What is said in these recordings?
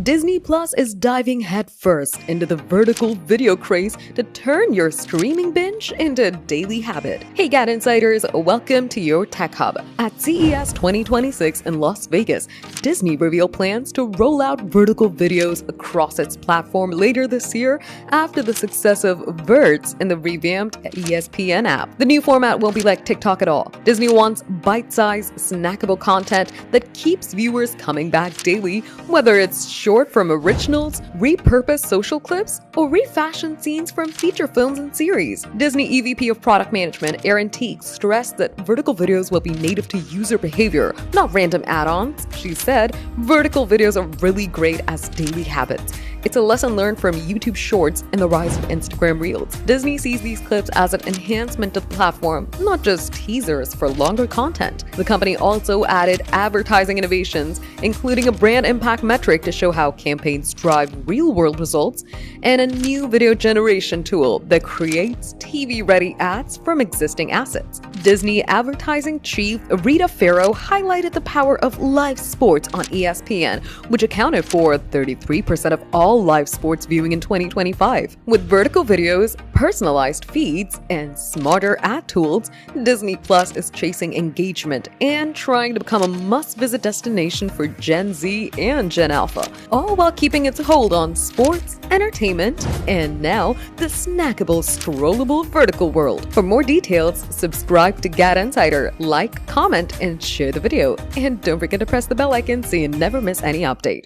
Disney Plus is diving headfirst into the vertical video craze to turn your streaming binge into a daily habit. Hey GadInsiders, welcome to your Tech Hub. At CES 2026 in Las Vegas, Disney revealed plans to roll out vertical videos across its platform later this year after the success of Verts in the revamped ESPN app. The new format won't be like TikTok at all. Disney wants bite-sized, snackable content that keeps viewers coming back daily, whether it's short from originals, repurposed social clips, or refashioned scenes from feature films and series. Disney EVP of Product Management Erin Teague stressed that vertical videos will be native to user behavior, not random add-ons. She said, "Vertical videos are really great as daily habits. It's a lesson learned from YouTube Shorts and the rise of Instagram Reels. Disney sees these clips as an enhancement to the platform, not just teasers for longer content." The company also added advertising innovations, including a brand impact metric to show how campaigns drive real-world results, and a new video generation tool that creates TV-ready ads from existing assets. Disney advertising chief Rita Farrow highlighted the power of live sports on ESPN, which accounted for 33% of all live sports viewing in 2025. With vertical videos, personalized feeds, and smarter ad tools, Disney Plus is chasing engagement and trying to become a must-visit destination for Gen Z and Gen Alpha, all while keeping its hold on sports, entertainment, and now the snackable, scrollable vertical world. For more details, subscribe to GadInsider, like, comment, and share the video. And don't forget to press the bell icon so you never miss any update.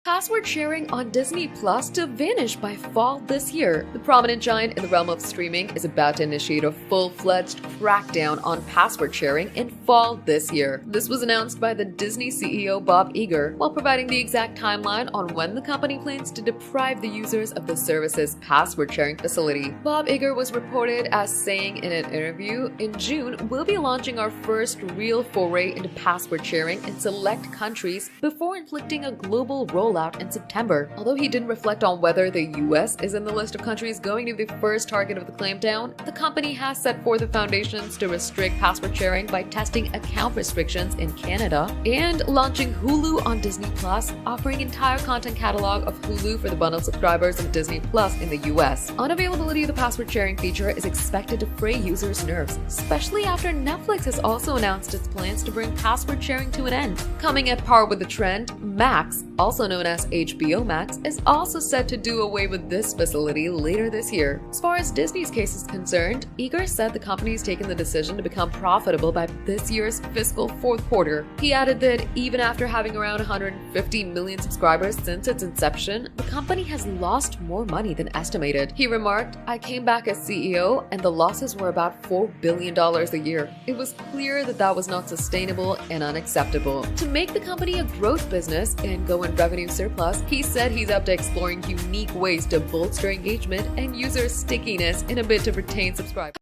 Password sharing on Disney Plus to vanish by fall this year. The prominent giant in the realm of streaming is about to initiate a full-fledged crackdown on password sharing in fall this year. This was announced by the Disney CEO Bob Iger, while providing the exact timeline on when the company plans to deprive the users of the service's password sharing facility. Bob Iger was reported as saying in an interview, "In June, we'll be launching our first real foray into password sharing in select countries before inflicting a global rollout in September." Although he didn't reflect on whether the US is in the list of countries going to be the first target of the clampdown, the company has set forth the foundations to restrict password sharing by testing account restrictions in Canada and launching Hulu on Disney Plus, offering entire content catalog of Hulu for the bundled subscribers of Disney Plus in the US. Unavailability of the password sharing feature is expected to fray users' nerves, especially after Netflix has also announced its plans to bring password sharing to an end. Coming at par with the trend, Max, also known as HBO Max, is also set to do away with this facility later this year. As far as Disney's case is concerned, Iger said the company has taken the decision to become profitable by this year's fiscal fourth quarter. He added that even after having around 150 million subscribers since its inception, the company has lost more money than estimated. He remarked, "I came back as CEO and the losses were about $4 billion a year. It was clear that that was not sustainable and unacceptable. To make the company a growth business and go in revenue surplus, he said he's up to exploring unique ways to bolster engagement and user stickiness in a bid to retain subscribers."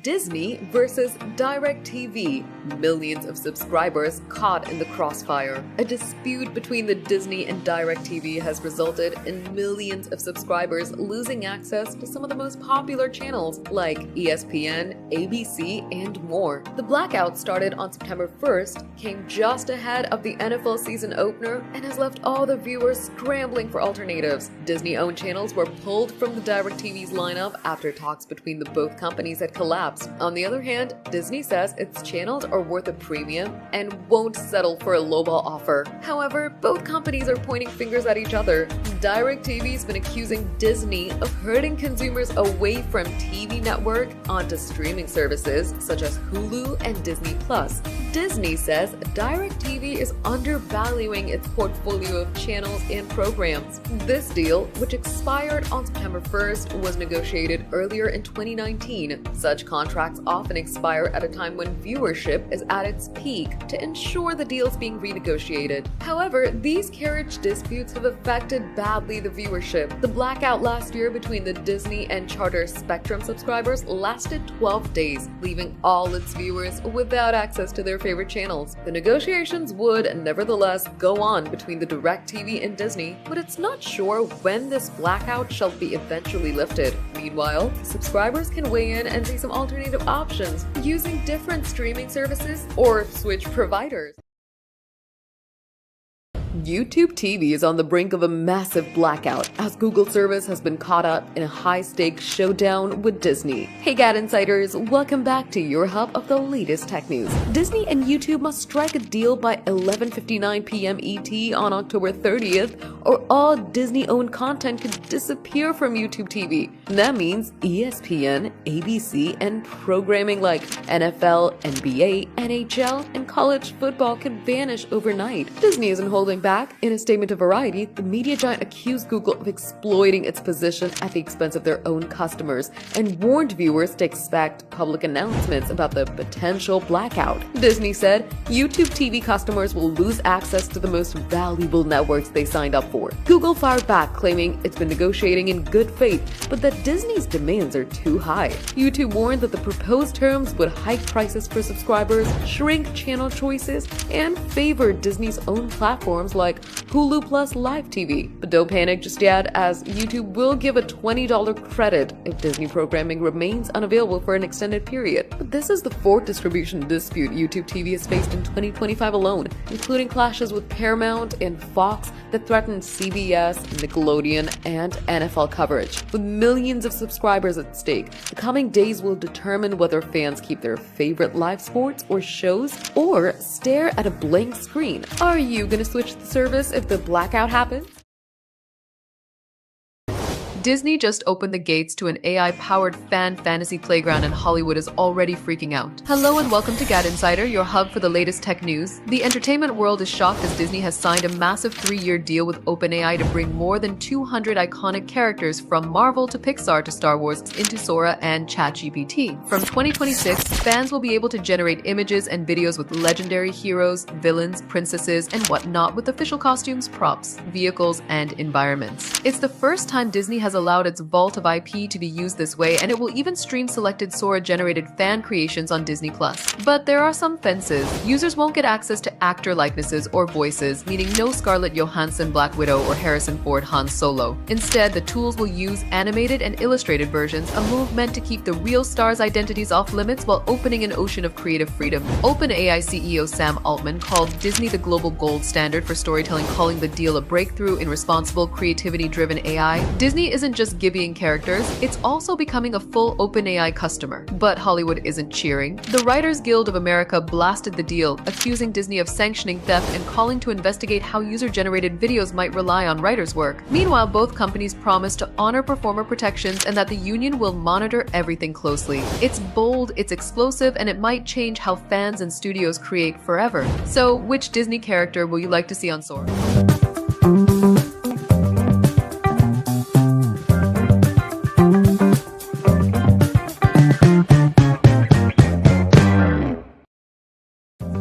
Disney versus DirecTV. Millions of subscribers caught in the crossfire. A dispute between the Disney and DirecTV has resulted in millions of subscribers losing access to some of the most popular channels like ESPN, ABC, and more. The blackout started on September 1st, came just ahead of the NFL season opener, and has left all the viewers scrambling for alternatives. Disney-owned channels were pulled from the DirecTV's lineup after talks between the both companies had collapsed. On the other hand, Disney says its channels are worth a premium and won't settle for a lowball offer. However, both companies are pointing fingers at each other. DirecTV's been accusing Disney of hurting consumers away from TV network onto streaming services such as Hulu and Disney Plus. Disney says DirecTV is undervaluing its portfolio of channels and programs. This deal, which expired on September 1st, was negotiated earlier in 2019. Such contracts often expire at a time when viewership is at its peak to ensure the deal's being renegotiated. However, these carriage disputes have affected badly the viewership. The blackout last year between the Disney and Charter Spectrum subscribers lasted 12 days, leaving all its viewers without access to their favorite channels. The negotiations would nevertheless go on between the DirecTV and Disney, but it's not sure when this blackout shall be eventually lifted. Meanwhile, subscribers can weigh in and see some alternative options using different streaming services or switch providers. YouTube TV is on the brink of a massive blackout as Google's service has been caught up in a high-stakes showdown with Disney. Hey GadInsiders, welcome back to your hub of the latest tech news. Disney and YouTube must strike a deal by 11:59 p.m. ET on October 30th, or all Disney-owned content could disappear from YouTube TV. That means ESPN, ABC, and programming like NFL, NBA, NHL, and college football could vanish overnight. Disney isn't holding back. In a statement to Variety, the media giant accused Google of exploiting its position at the expense of their own customers and warned viewers to expect public announcements about the potential blackout. Disney said YouTube TV customers will lose access to the most valuable networks they signed up for. Google fired back, claiming it's been negotiating in good faith, but that Disney's demands are too high. YouTube warned that the proposed terms would hike prices for subscribers, shrink channel choices, and favor Disney's own platforms like Hulu Plus Live TV. But don't panic just yet, as YouTube will give a $20 credit if Disney programming remains unavailable for an extended period. But this is the fourth distribution dispute YouTube TV has faced in 2025 alone, including clashes with Paramount and Fox that threatened CBS, Nickelodeon, and NFL coverage. With millions of subscribers at stake, the coming days will determine whether fans keep their favorite live sports or shows or stare at a blank screen. Are you gonna switch the service if the blackout happens? Disney just opened the gates to an AI-powered fan fantasy playground, and Hollywood is already freaking out. Hello and welcome to GadInsider, your hub for the latest tech news. The entertainment world is shocked as Disney has signed a massive 3-year deal with OpenAI to bring more than 200 iconic characters from Marvel to Pixar to Star Wars into Sora and ChatGPT. From 2026, fans will be able to generate images and videos with legendary heroes, villains, princesses, and whatnot with official costumes, props, vehicles, and environments. It's the first time Disney has allowed its vault of IP to be used this way, and it will even stream selected Sora-generated fan creations on Disney+. But there are some fences. Users won't get access to actor likenesses or voices, meaning no Scarlett Johansson Black Widow or Harrison Ford Han Solo. Instead, the tools will use animated and illustrated versions, a move meant to keep the real stars' identities off limits while opening an ocean of creative freedom. OpenAI CEO Sam Altman called Disney the global gold standard for storytelling, calling the deal a breakthrough in responsible, creativity-driven AI. Disney isn't just gibbying characters, it's also becoming a full OpenAI customer. But Hollywood isn't cheering. The Writers Guild of America blasted the deal, accusing Disney of sanctioning theft and calling to investigate how user-generated videos might rely on writers' work. Meanwhile, both companies promised to honor performer protections and that the union will monitor everything closely. It's bold, it's explosive, and it might change how fans and studios create forever. So, which Disney character will you like to see on Sora?